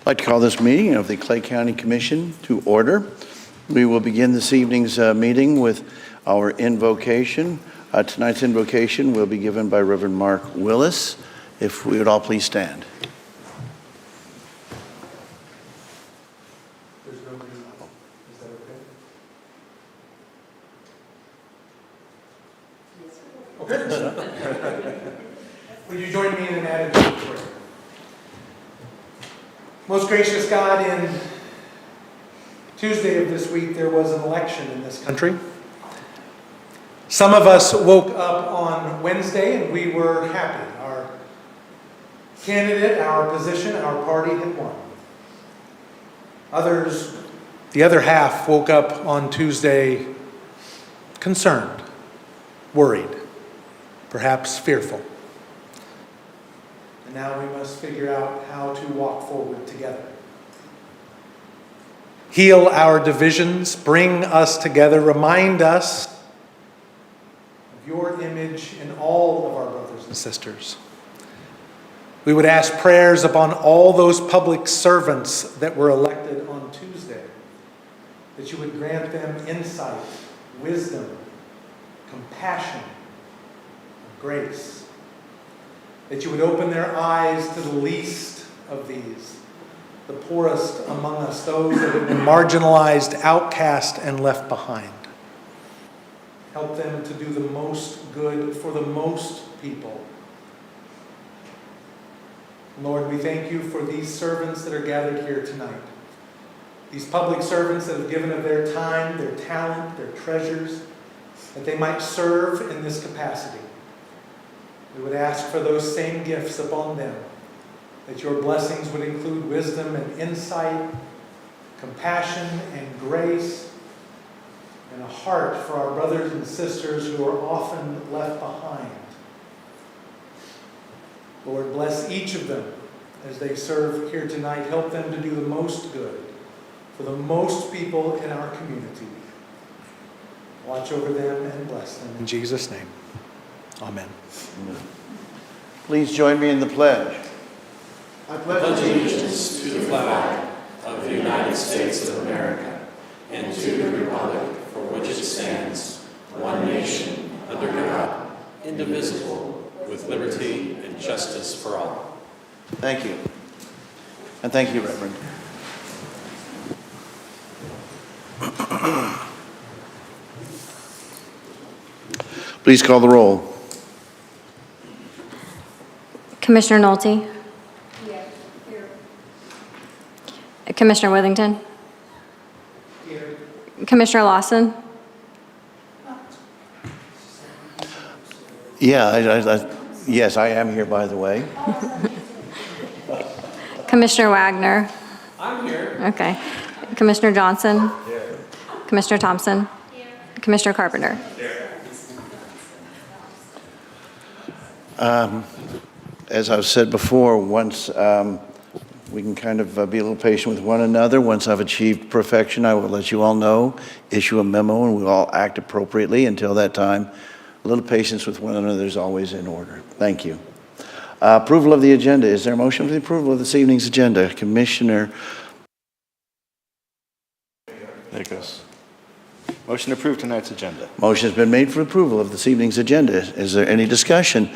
I'd like to call this meeting of the Clay County Commission to order. We will begin this evening's meeting with our invocation. Tonight's invocation will be given by Reverend Mark Willis. If we would all please stand. There's nobody. Is that okay? Yes, sir. Okay. Would you join me in an attitude of prayer? Most gracious God, in Tuesday of this week, there was an election in this country. Some of us woke up on Wednesday and we were happy. Our candidate, our position, our party had won. Others, the other half, woke up on Tuesday concerned, worried, perhaps fearful. And now we must figure out how to walk forward together. Heal our divisions, bring us together, remind us of your image in all of our brothers and sisters. We would ask prayers upon all those public servants that were elected on Tuesday, that you would grant them insight, wisdom, compassion, and grace. That you would open their eyes to the least of these, the poorest among us, those that have been marginalized, outcast, and left behind. Help them to do the most good for the most people. Lord, we thank you for these servants that are gathered here tonight. These public servants that have given of their time, their talent, their treasures, that they might serve in this capacity. We would ask for those same gifts upon them, that your blessings would include wisdom and insight, compassion and grace, and a heart for our brothers and sisters who are often left behind. Lord, bless each of them as they serve here tonight. Help them to do the most good for the most people in our community. Watch over them and bless them. In Jesus' name, amen. Please join me in the pledge. I pledge allegiance to the flag of the United States of America and to the republic for which it stands, one nation, under God, indivisible, with liberty and justice for all. Thank you. And thank you, Reverend. Please call the roll. Commissioner Nolte? Yes. Here. Commissioner Withington? Here. Commissioner Lawson? Yeah, yes, I am here, by the way. Commissioner Wagner? I'm here. Okay. Commissioner Johnson? Here. Commissioner Thompson? Here. Commissioner Carpenter? As I've said before, once we can kind of be a little patient with one another. Once I've achieved perfection, I will let you all know, issue a memo, and we'll all act appropriately. Until that time, a little patience with one another is always in order. Thank you. Approval of the agenda. Is there a motion for the approval of this evening's agenda? Commissioner. There it goes. Motion to approve tonight's agenda. Motion has been made for approval of this evening's agenda. Is there any discussion?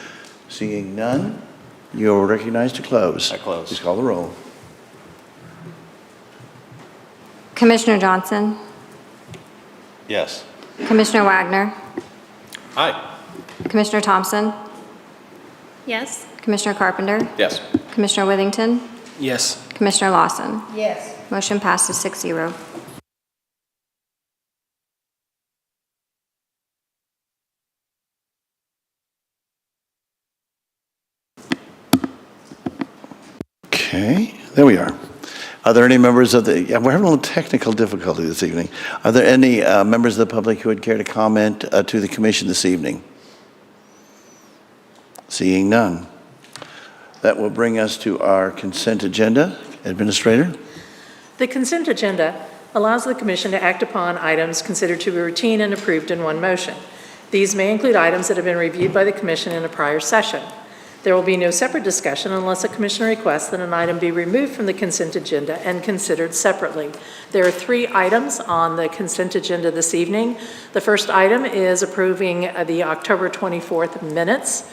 Seeing none, you are recognized to close. I close. Please call the roll. Commissioner Johnson? Yes. Commissioner Wagner? Aye. Commissioner Thompson? Yes. Commissioner Carpenter? Yes. Commissioner Withington? Yes. Commissioner Lawson? Yes. Motion passes 6-0. Okay, there we are. Are there any members of the, we're having a little technical difficulty this evening. Are there any members of the public who would care to comment to the commission this evening? Seeing none. That will bring us to our consent agenda. Administrator? The consent agenda allows the Commission to act upon items considered to be routine and approved in one motion. These may include items that have been reviewed by the Commission in a prior session. There will be no separate discussion unless a commissioner requests that an item be removed from the consent agenda and considered separately. There are 3 items on the consent agenda this evening. The first item is approving the October 24th minutes.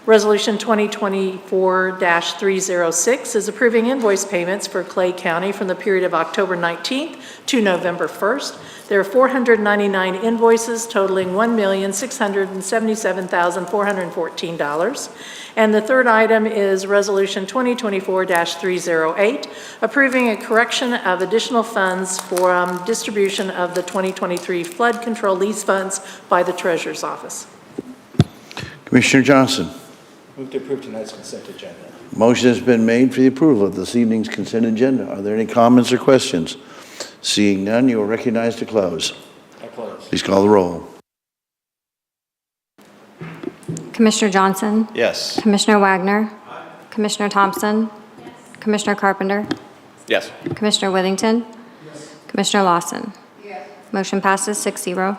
Resolution 2024-306 is approving invoice payments for Clay County from the period of October 19th to November 1st. There are 499 invoices totaling $1,677,414. And the third item is Resolution 2024-308, approving a correction of additional funds for distribution of the 2023 flood control lease funds by the Treasurer's Office. Commissioner Johnson. Move to approve tonight's consent agenda. Motion has been made for the approval of this evening's consent agenda. Are there any comments or questions? Seeing none, you are recognized to close. I close. Please call the roll. Commissioner Johnson? Yes. Commissioner Wagner? Commissioner Thompson? Commissioner Carpenter? Yes. Commissioner Withington? Commissioner Lawson? Motion passes 6-0.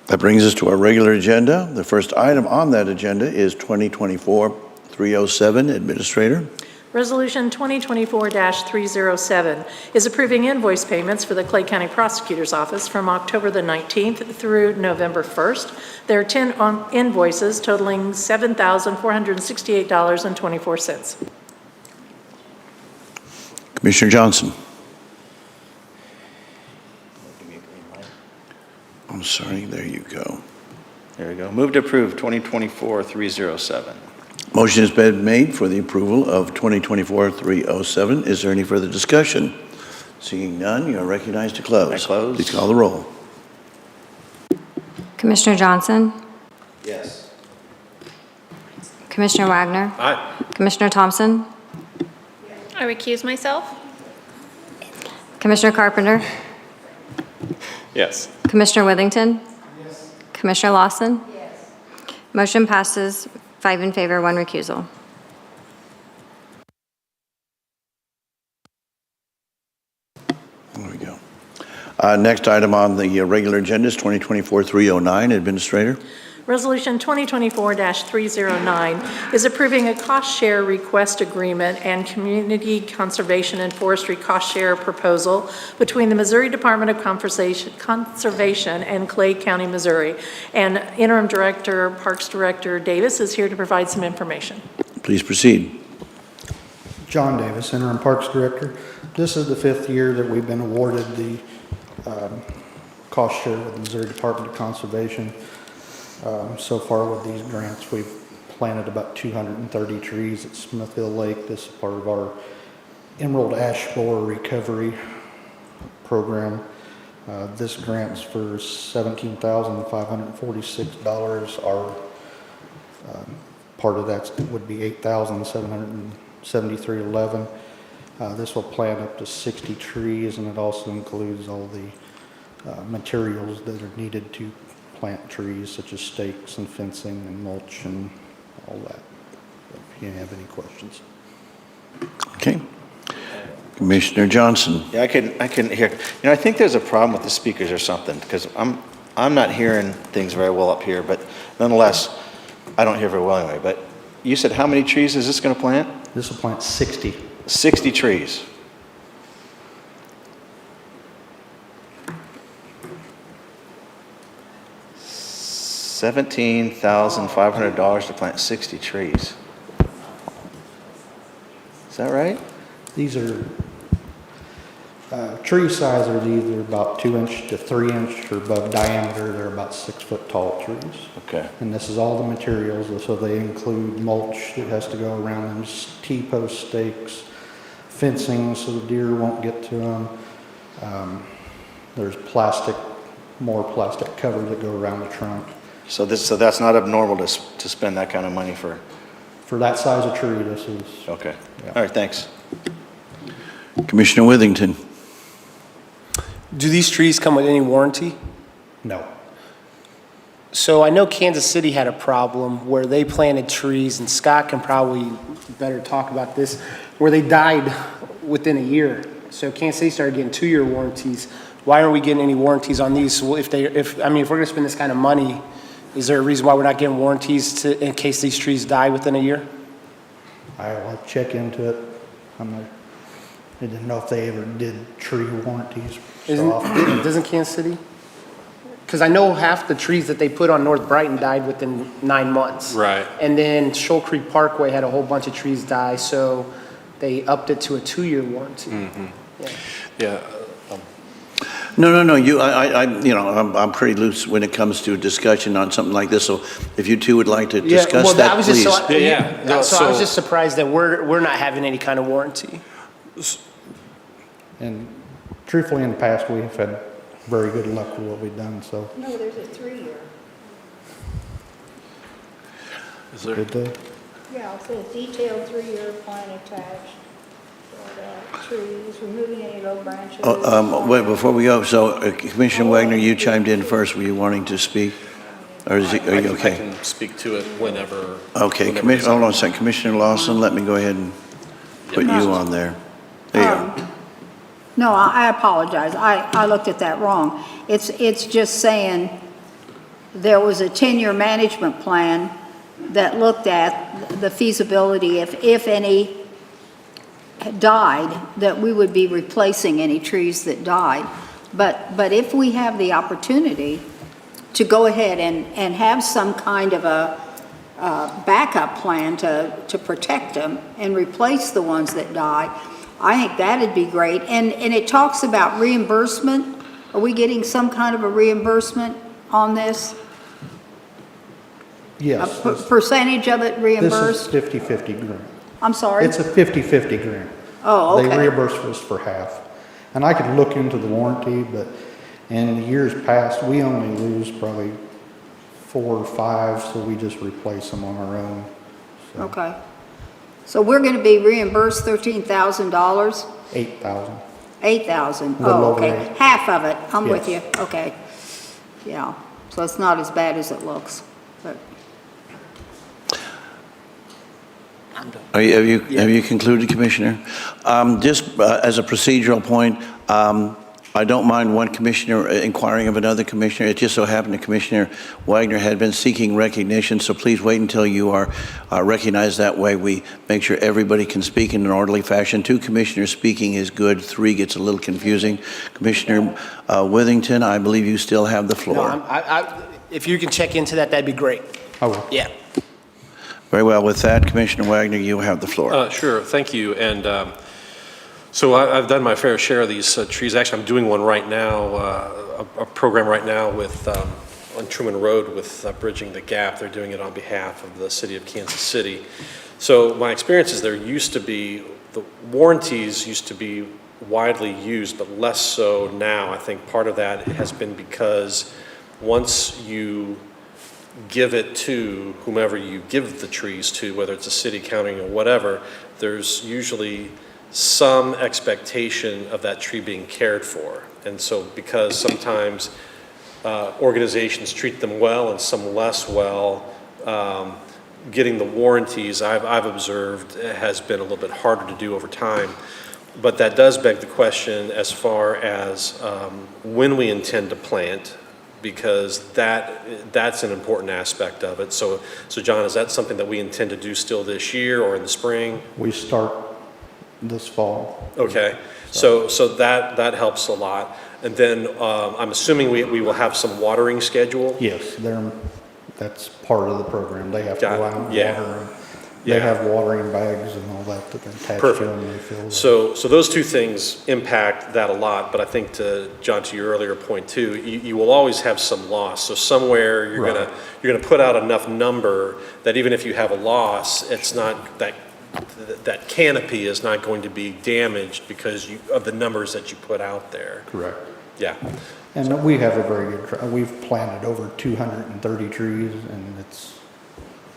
That brings us to our regular agenda. The first item on that agenda is 2024-307, Administrator. Resolution 2024-307 is approving invoice payments for the Clay County Prosecutor's Office from October the 19th through November 1st. There are 10 invoices totaling $7,468.24. Commissioner Johnson. I'm sorry, there you go. There we go. Move to approve 2024-307. Motion has been made for the approval of 2024-307. Is there any further discussion? Seeing none, you are recognized to close. I close. Please call the roll. Commissioner Johnson? Yes. Commissioner Wagner? Aye. Commissioner Thompson? I recuse myself. Commissioner Carpenter? Yes. Commissioner Withington? Commissioner Lawson? Motion passes 5 in favor, 1 recusal. There we go. Next item on the regular agenda is 2024-309, Administrator. Resolution 2024-309 is approving a cost share request agreement and community conservation and forestry cost share proposal between the Missouri Department of Conservation and Clay County, Missouri. And Interim Director, Parks Director Davis is here to provide some information. Please proceed. John Davis, Interim Parks Director. This is the 5th year that we've been awarded the cost share with the Missouri Department of Conservation. So far with these grants, we've planted about 230 trees at Smithville Lake. This is part of our Emerald Ash Borer Recovery Program. This grant's for $17,546. Our part of that would be $8,773.11. This will plant up to 60 trees, and it also includes all the materials that are needed to plant trees, such as stakes and fencing and mulch and all that. If you have any questions. Okay. Commissioner Johnson. Yeah, I couldn't hear. I think there's a problem with the speakers or something, because I'm not hearing things very well up here, but nonetheless, I don't hear very well anyway. But you said how many trees is this going to plant? This will plant 60. 60 trees. $17,500 to plant 60 trees. Is that right? These are, tree size are either about 2-inch to 3-inch or above diameter. They're about 6-foot tall trees. Okay. And this is all the materials, so they include mulch that has to go around them, T-post stakes, fencing so the deer won't get to them. There's more plastic cover that go around the trunk. So that's not abnormal to spend that kind of money for. For that size of tree, this is. Okay. Yeah. All right. Thanks. Commissioner Withington. Do these trees come with any warranty? No. So I know Kansas City had a problem where they planted trees, and Scott can probably better talk about this, where they died within a year. So Kansas City started getting 2-year warranties. Why aren't we getting any warranties on these? So if we're gonna spend this kind of money, is there a reason why we're not getting warranties in case these trees die within a year? I'll check into it. I didn't know if they ever did tree warranties so often. Doesn't Kansas City? Because I know half the trees that they put on North Brighton died within 9 months. Right. And then Shoal Creek Parkway had a whole bunch of trees die, so they upped it to a 2-year warranty. Yeah. Yeah. No, I'm pretty loose when it comes to discussion on something like this, so if you two would like to discuss I that, was just please. No, so I was just surprised that we're not having any kind of warranty. And truthfully, in the past, we've had very good luck with what we've done, so. No, there's a 3-year. Is there? Did they? Yeah, it says detailed 3-year plan attached. Trees, removing any low branches. Wait, before we go, so Commissioner Wagner, you chimed in first. Were you wanting to speak? Or are you I okay? can speak to it whenever. Okay, whenever it's- hold on a second. Commissioner Lawson, let me go ahead and put you on there. There you go. No, I apologize. I looked at that wrong. It's just saying there was a 10-year management plan that looked at the feasibility, if any died, that we would be replacing any trees that died. But if we have the opportunity to go ahead and have some kind of a backup plan to protect them and replace the ones that die, I think that'd be great. And it talks about reimbursement. Are we getting some kind of a reimbursement on this? Yes. A percentage of it reimbursed? This is 50/50 grant. I'm sorry? It's a 50/50 grant. Oh, okay. They reimburse us for half. And I could look into the warranty, but in the years past, we only lose probably 4 or 5, so we just replace them on our own. So, Okay. So we're going to be reimbursed $13,000? 8,000. 8,000? Little Oh, over okay. 8. Half of it. I'm with you. Yes. Okay. Yeah. So it's not as bad as it looks, but. Have you concluded, Commissioner? Just as a procedural point, I don't mind one commissioner inquiring of another commissioner. It just so happened that Commissioner Wagner had been seeking recognition, so please wait until you are recognized. That way we make sure everybody can speak in an orderly fashion. 2 commissioners speaking is good. 3 gets a little confusing. Commissioner Withington, I believe you still have the floor. No, if you can check into that, that'd be great. I will. Yeah. Very well. With that, Commissioner Wagner, you have the floor. Sure, thank you. And so I've done my fair share of these trees. Actually, I'm doing one right now, a program right now with on Truman Road with Bridging the Gap. They're doing it on behalf of the city of Kansas City. So my experience is the warranties used to be widely used, but less so now. I think part of that has been because once you give it to whomever you give the trees to, whether it's a city, county, or whatever, there's usually some expectation of that tree being cared for. And so because sometimes organizations treat them well and some less well, getting the warranties, I've observed, has been a little bit harder to do over time. But that does beg the question as far as when we intend to plant, because that's an important aspect of it. So John, is that something that we intend to do still this year or in the spring? We start this fall. Okay, so that helps a lot. And then I'm assuming we will have some watering schedule? Yes, that's part of the program. They have to Got go it. out and Yeah. water. And Yeah. They have watering bags and all that that they attach to Perfect. them. They fill them. So those two things impact that a lot, but I think John, to your earlier point too, you will always have some loss. So somewhere you're Right. gonna put out enough number that even if you have a loss, it's not that canopy is not going to be damaged because of the numbers that you put out there. Correct. Yeah. And we have a very good, we've planted over 230 trees and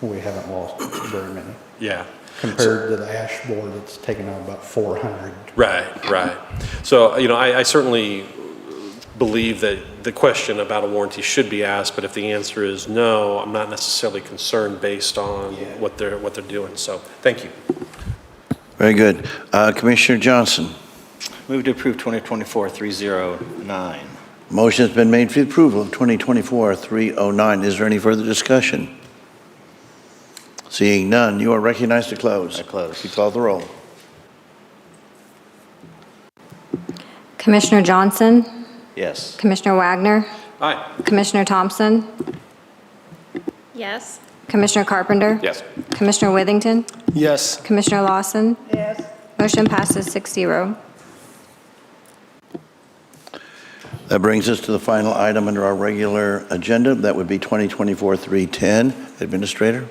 we haven't lost very many. Yeah. Compared to the ash borer that's taken out about 400. Right. So, I certainly believe that the question about a warranty should be asked, but if the answer is no, I'm not necessarily concerned based on what they're doing. So, thank you. Very good. Commissioner Johnson. Move to approve 2024-309. Motion's been made for the approval of 2024-309. Is there any further discussion? Seeing none, you are recognized to close. I close. Please call the roll. Commissioner Johnson, Yes. Commissioner Wagner, Aye. Commissioner Thompson, Yes. Commissioner Carpenter, Yes. Commissioner Withington, Yes. Commissioner Lawson. Yes. Motion passes 6-0. That brings us to the final item under our regular agenda. That would be 2024-310. Administrator?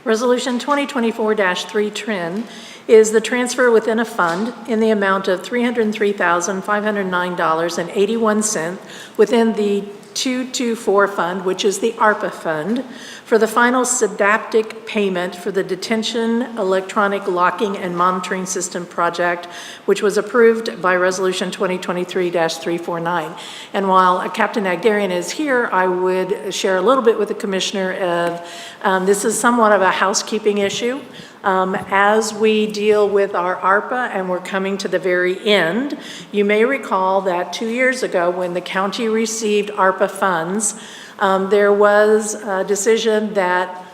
Resolution 2024-310 is the transfer within a fund in the amount of $303,509.81 within the 224 fund, which is the ARPA fund, for the final SYDAPTIC payment for the Detention Electronic Locking and Monitoring System project, which was approved by Resolution 2023-349. And while Captain Agdarian is here, I would share a little bit with the Commissioner of, this is somewhat of a housekeeping issue. As we deal with our ARPA and we're coming to the very end, you may recall that 2 years ago when the county received ARPA funds, there was a decision that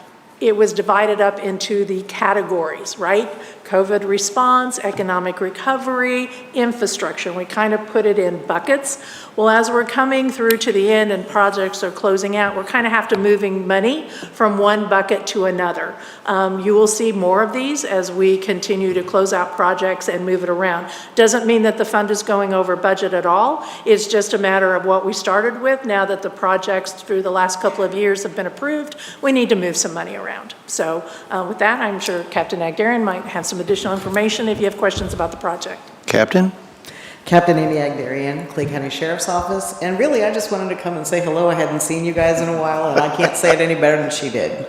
it was divided up into the categories, right? COVID response, economic recovery, infrastructure. We kind of put it in buckets. Well, as we're coming through to the end and projects are closing out, we're kind of have to moving money from one bucket to another. You will see more of these as we continue to close out projects and move it around. Doesn't mean that the fund is going over budget at all. It's just a matter of what we started with. Now that the projects through the last couple of years have been approved, we need to move some money around. So with that, I'm sure Captain Agdarian might have some additional information if you have questions about the project. Captain? Captain Amy Agdarian, Clay County Sheriff's Office. And really, I just wanted to come and say hello. I hadn't seen you guys in a while, and I can't say it any better than she did.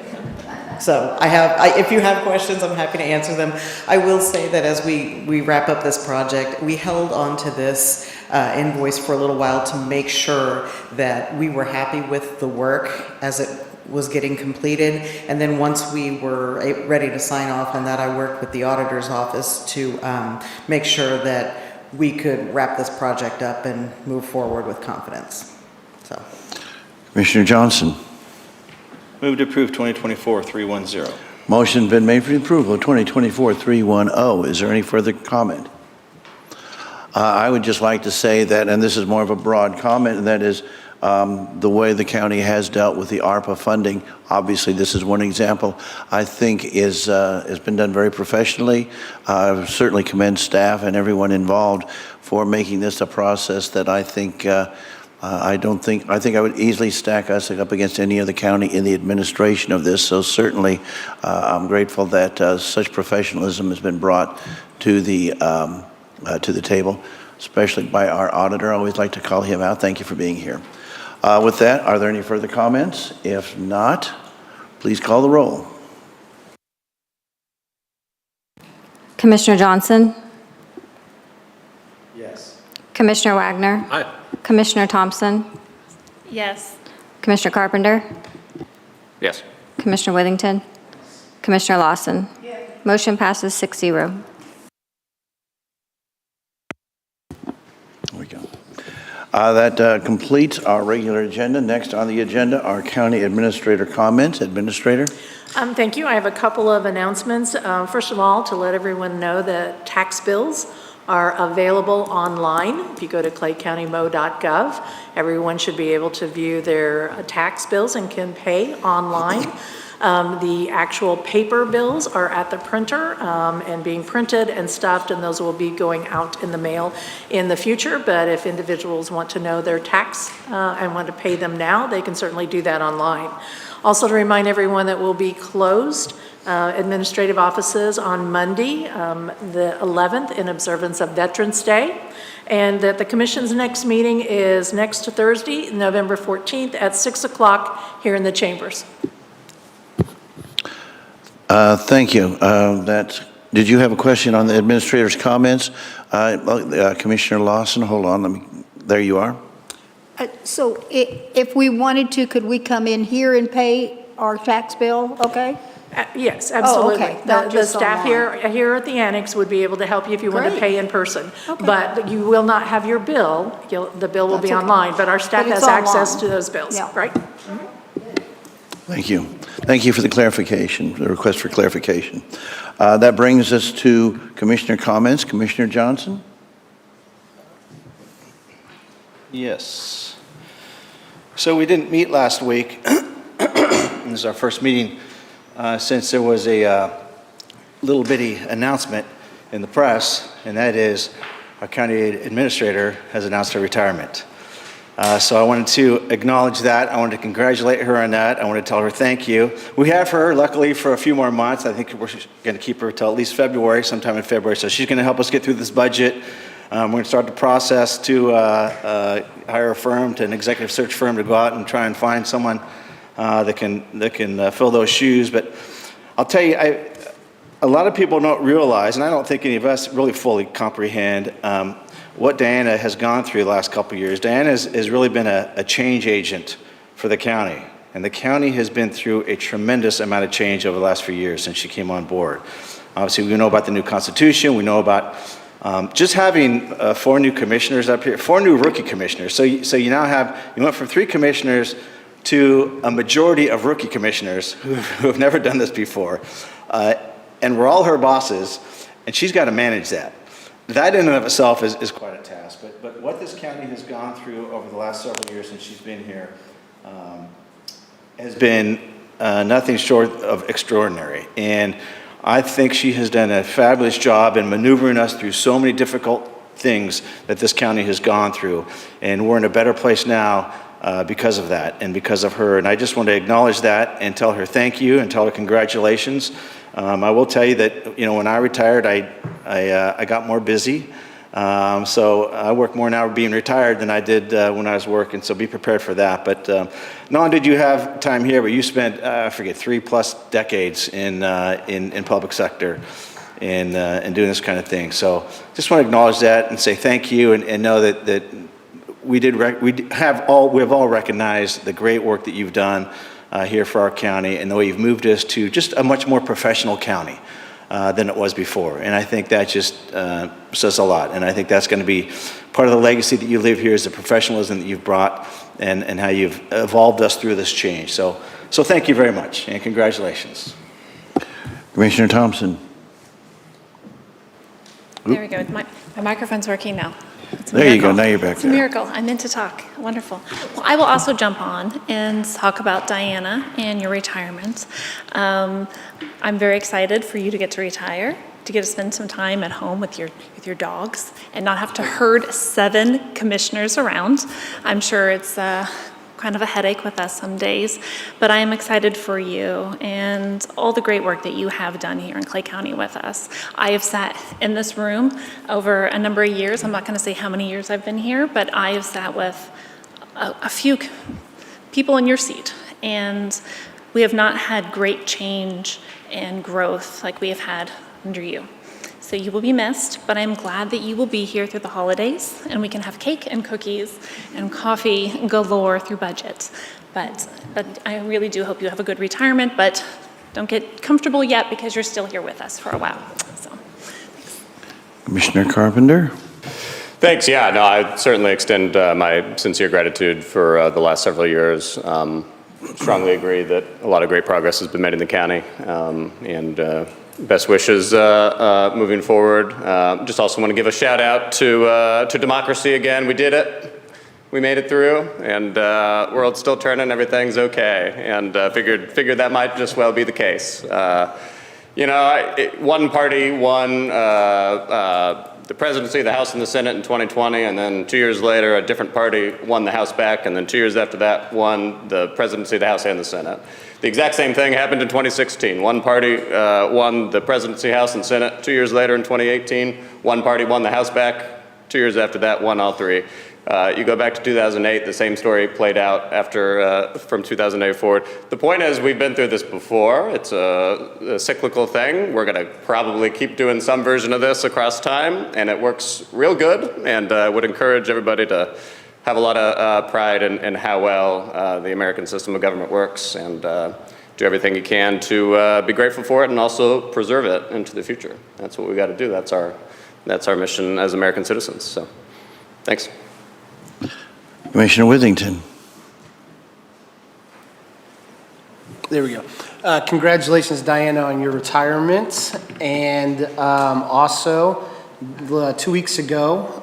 So if you have questions, I'm happy to answer them. I will say that as we wrap up this project, we held on to this invoice for a little while to make sure that we were happy with the work as it was getting completed. And then once we were ready to sign off on that, I worked with the auditor's office to make sure that we could wrap this project up and move forward with confidence. So, Commissioner Johnson? Move to approve 2024-310. Motion's been made for the approval of 2024-310. Is there any further comment? I would just like to say that, and this is more of a broad comment, and that is the way the county has dealt with the ARPA funding. Obviously, this is one example I think has been done very professionally. I certainly commend staff and everyone involved for making this a process that I think I think I would easily stack us up against any other county in the administration of this. So certainly, I'm grateful that such professionalism has been brought to the table, especially by our auditor. I always like to call him out. Thank you for being here. With that, are there any further comments? If not, please call the roll. Commissioner Johnson, Yes. Commissioner Wagner, Aye. Commissioner Thompson, Yes. Commissioner Carpenter, Yes. Commissioner Withington, Commissioner Lawson. Motion passes 6-0. There we go. That completes our regular agenda. Next on the agenda are county administrator comments. Administrator? Thank you. I have a couple of announcements. First of all, to let everyone know that tax bills are available online. If you go to claycountymo.gov, everyone should be able to view their tax bills and can pay online. The actual paper bills are at the printer and being printed and stuffed, and those will be going out in the mail in the future. But if individuals want to know their tax and want to pay them now, they can certainly do that online. Also to remind everyone that we'll be closed administrative offices on Monday, the 11th, in observance of Veterans Day, and that the Commission's next meeting is next Thursday, November 14th at 6 o'clock here in the chambers. Thank you. Did you have a question on the administrator's comments? Commissioner Lawson, hold on. There you are. So if we wanted to, could we come in here and pay our tax bill, okay? Yes, absolutely. okay, not The just staff online. here at the annex would be able to help you if you want to Great. pay in person. Okay. But you will not have your bill, the bill will be That's okay. online, but our staff But it's has access online. to those bills, Yeah. right? Thank you. Thank you for the clarification, the request for clarification. That brings us to Commissioner comments. Commissioner Johnson? Yes. So we didn't meet last week. This is our first meeting since there was a little bitty announcement in the press, and that is our county administrator has announced her retirement. So I wanted to acknowledge that. I wanted to congratulate her on that. I want to tell her thank you. We have her, luckily, for a few more months. I think we're going to keep her till at least February, sometime in February. So she's going to help us get through this budget. We're going to start the process to hire a firm, an executive search firm, to go out and try and find someone that can fill those shoes. But I'll tell you, a lot of people don't realize, and I don't think any of us really fully comprehend what Diana has gone through the last couple of years. Diana has really been a change agent for the county. And the county has been through a tremendous amount of change over the last few years since she came on board. Obviously, we know about the new constitution. We know about just having 4 new commissioners up here, 4 new rookie commissioners. So you now went from 3 commissioners to a majority of rookie commissioners who have never done this before. And we're all her bosses, and she's got to manage that. That in and of itself is quite a task. But what this county has gone through over the last several years since she's been here has been nothing short of extraordinary. And I think she has done a fabulous job in maneuvering us through so many difficult things that this county has gone through. And we're in a better place now because of that and because of her. And I just want to acknowledge that and tell her thank you and tell her congratulations. I will tell you that, when I retired, I got more busy. So I work more now being retired than I did when I was working, so be prepared for that. But not only did you have time here, but you spent, 3+ decades in public sector and doing this kind of thing. So just want to acknowledge that and say thank you and know that we have all recognized the great work that you've done here for our county and the way you've moved us to just a much more professional county than it was before. And I think that just says a lot. And I think that's going to be part of the legacy that you live here, is the professionalism that you've brought and how you've evolved us through this change. So thank you very much and congratulations. Commissioner Thompson? There we go. My microphone's working now. It's a There you go. miracle. Now you're back It's a there. miracle. I meant to talk. Wonderful. Well, I will also jump on and talk about Diana and your retirement. I'm very excited for you to get to retire, to get to spend some time at home with your dogs and not have to herd 7 commissioners around. I'm sure it's kind of a headache with us some days, but I am excited for you and all the great work that you have done here in Clay County with us. I have sat in this room over a number of years. I'm not going to say how many years I've been here, but I have sat with a few people in your seat, and we have not had great change and growth like we have had under you. So you will be missed, but I'm glad that you will be here through the holidays and we can have cake and cookies and coffee galore through budget. But I really do hope you have a good retirement, but don't get comfortable yet because you're still here with us for a while. So, Commissioner Carpenter? Thanks. Yeah, no, I certainly extend my sincere gratitude for the last several years. Strongly agree that a lot of great progress has been made in the county, and best wishes moving forward. Just also want to give a shout out to democracy again. We did it. We made it through, and world's still turning. Everything's okay, and figured that might just well be the case. One party won the presidency, the House, and the Senate in 2020, and then 2 years later, a different party won the House back, and then 2 years after that, won the presidency, the House, and the Senate. The exact same thing happened in 2016. One party won the presidency, House, and Senate. 2 years later, in 2018, one party won the House back. 2 years after that, won all 3. You go back to 2008, the same story played out from 2008 forward. The point is, we've been through this before. It's a cyclical thing. We're going to probably keep doing some version of this across time, and it works real good. And I would encourage everybody to have a lot of pride in how well the American system of government works. And do everything you can to be grateful for it and also preserve it into the future. That's what we got to do. That's our mission as American citizens. So, thanks. Commissioner Withington. There we go. Congratulations, Diana, on your retirement. And also, 2 weeks ago,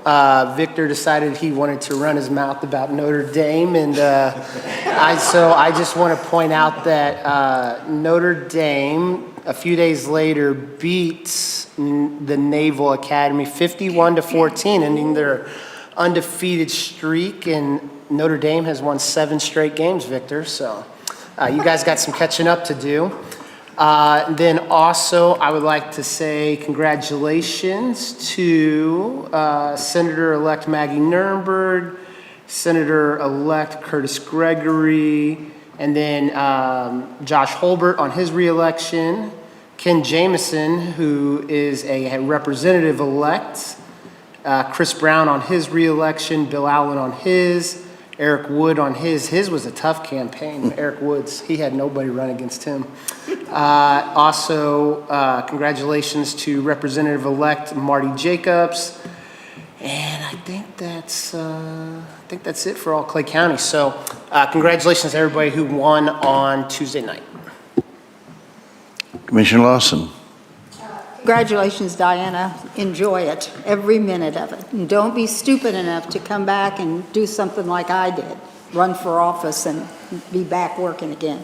Victor decided he wanted to run his mouth about Notre Dame. And so I just want to point out that Notre Dame, a few days later, beats the Naval Academy 51-14, ending their undefeated streak. And Notre Dame has won 7 straight games, Victor. So you guys got some catching up to do. Then also, I would like to say congratulations to Senator-elect Maggie Nurnberg, Senator-elect Curtis Gregory, and then Josh Holbert on his reelection, Ken Jamison, who is a representative-elect, Chris Brown on his reelection, Bill Allen on his, Eric Wood on his. His was a tough campaign. Eric Woods, he had nobody run against him. Also, congratulations to Representative-elect Marty Jacobs. And I think that's it for all Clay County. So congratulations to everybody who won on Tuesday night. Commissioner Lawson. Congratulations, Diana. Enjoy it, every minute of it. And don't be stupid enough to come back and do something like I did, run for office and be back working again.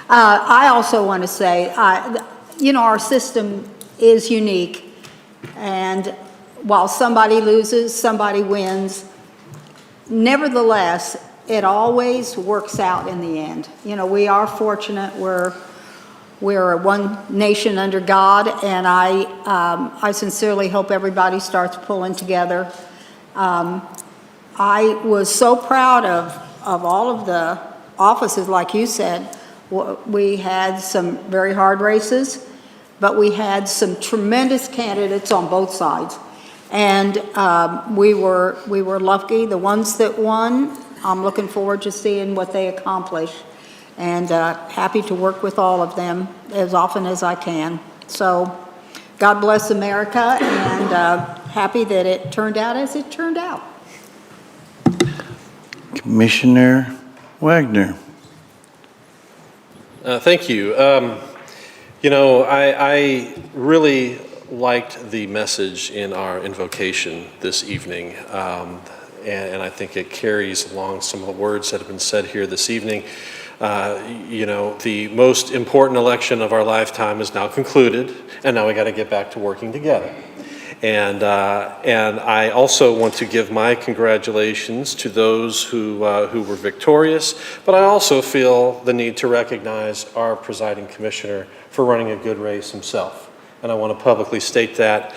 I also want to say, our system is unique. And while somebody loses, somebody wins. Nevertheless, it always works out in the end. We are fortunate. We're one nation under God, and I sincerely hope everybody starts pulling together. I was so proud of all of the offices, like you said. We had some very hard races, but we had some tremendous candidates on both sides. And we were lucky. The ones that won, I'm looking forward to seeing what they accomplish. And happy to work with all of them as often as I can. So God bless America, and happy that it turned out as it turned out. Commissioner Wagner. Thank you. I really liked the message in our invocation this evening, and I think it carries along some of the words that have been said here this evening. The most important election of our lifetime is now concluded, and now we got to get back to working together. And I also want to give my congratulations to those who were victorious, but I also feel the need to recognize our presiding commissioner for running a good race himself. And I want to publicly state that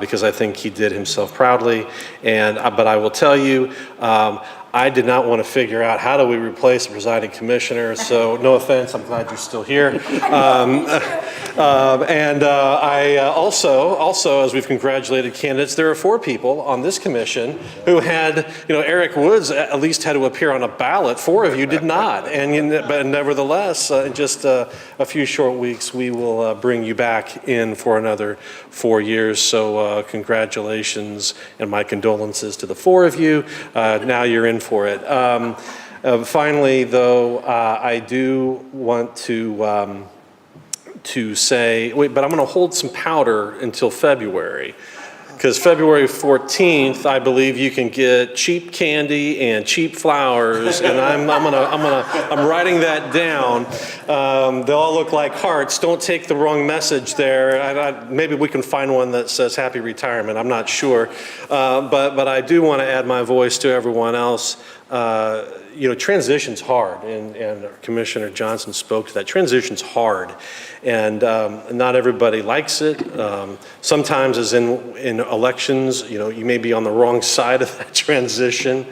because I think he did himself proudly. But I will tell you, I did not want to figure out how do we replace the presiding commissioner, so no offense, I'm glad you're still here. I also, as we've congratulated candidates, there are 4 people on this commission who had, Eric Woods at least had to appear on a ballot. 4 of you did not, but nevertheless, in just a few short weeks, we will bring you back in for another 4 years. So congratulations and my condolences to the 4 of you. Now you're in for it. Finally, though, I do want to say, but I'm going to hold some powder until February. Because February 14th, I believe you can get cheap candy and cheap flowers, and I'm writing that down. They'll all look like hearts. Don't take the wrong message there. Maybe we can find one that says happy retirement. I'm not sure, but I do want to add my voice to everyone else. Transition's hard, and Commissioner Johnson spoke to that. Transition's hard, and not everybody likes it. Sometimes, as in elections, you may be on the wrong side of that transition,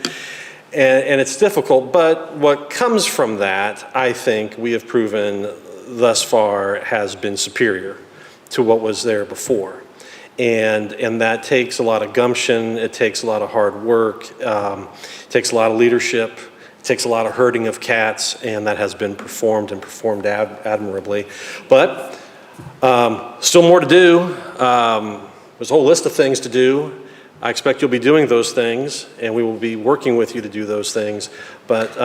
and it's difficult. But what comes from that, I think we have proven thus far, has been superior to what was there before. And that takes a lot of gumption, it takes a lot of hard work, it takes a lot of leadership, takes a lot of herding of cats, and that has been performed and performed admirably. But still more to do. There's a whole list of things to do. I expect you'll be doing those things, and we will be working with you to do those things. But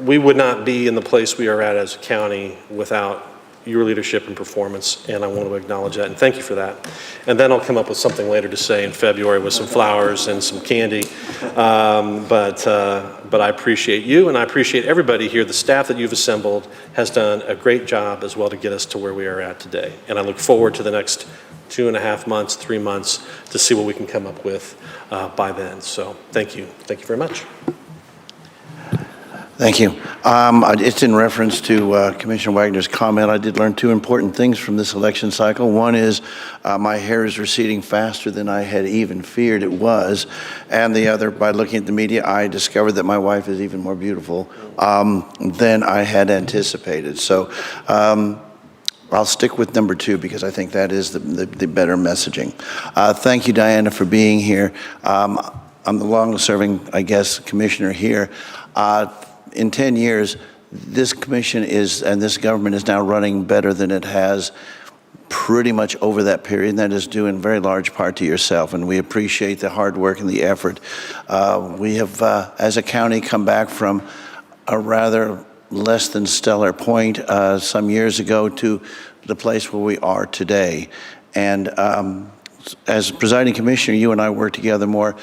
we would not be in the place we are at as a county without your leadership and performance, and I want to acknowledge that, and thank you for that. And then I'll come up with something later to say in February with some flowers and some candy. But I appreciate you, and I appreciate everybody here. The staff that you've assembled has done a great job as well to get us to where we are at today. And I look forward to the next 2.5 months, 3 months, to see what we can come up with by then. So thank you. Thank you very much. Thank you. It's in reference to Commissioner Wagner's comment. I did learn 2 important things from this election cycle. One is my hair is receding faster than I had even feared it was. And the other, by looking at the media, I discovered that my wife is even more beautiful than I had anticipated. So I'll stick with number 2 because I think that is the better messaging. Thank you, Diana, for being here. I'm the longest-serving, I guess, commissioner here. In 10 years, this commission is, and this government is now running better than it has pretty much over that period, and that is due in very large part to yourself, and we appreciate the hard work and the effort. We have, as a county, come back from a rather less than stellar point some years ago to the place where we are today. And as presiding commissioner, you and I work together more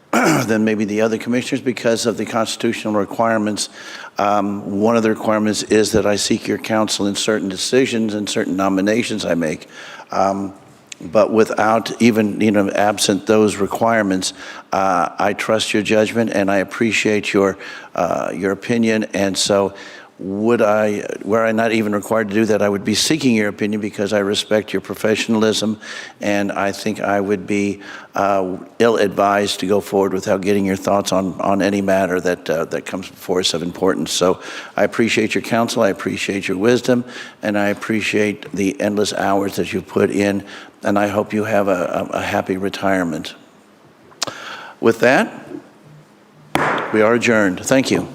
than maybe the other commissioners because of the constitutional requirements. One of the requirements is that I seek your counsel in certain decisions and certain nominations I make. But without even, absent those requirements, I trust your judgment and I appreciate your opinion. And so were I not even required to do that, I would be seeking your opinion because I respect your professionalism, and I think I would be ill-advised to go forward without getting your thoughts on any matter that comes before us of importance. So I appreciate your counsel, I appreciate your wisdom, and I appreciate the endless hours that you've put in, and I hope you have a happy retirement. With that, we are adjourned. Thank you.